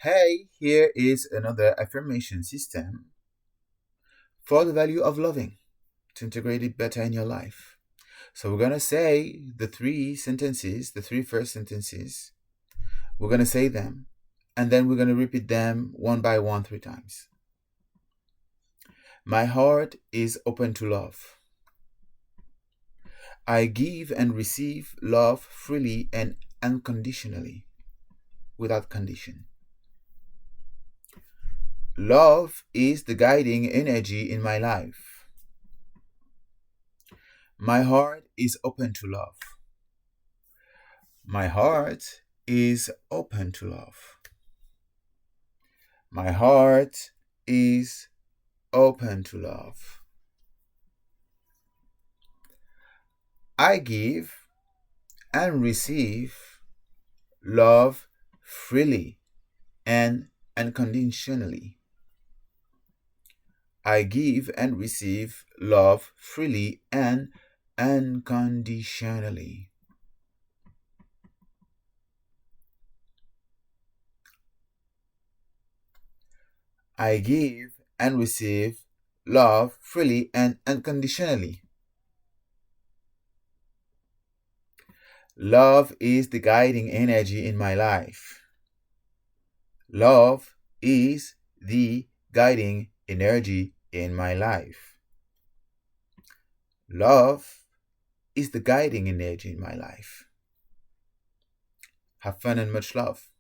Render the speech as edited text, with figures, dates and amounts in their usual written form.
Hey, here is another affirmation system for the value of loving to integrate it better in your life. So we're going to say the three first sentences. We're going to say them, and then we're going to repeat them one by one 3 times. My heart is open to love. I give and receive love freely and unconditionally, without condition. Love is the guiding energy in my life. My heart is open to love. My heart is open to love. My heart is open to love. I give and receive love freely and unconditionally. I give and receive love freely and unconditionally. I give and receive love freely and unconditionally. Love is the guiding energy in my life. Love is the guiding energy in my life. Love is the guiding energy in my life. Have fun and much love.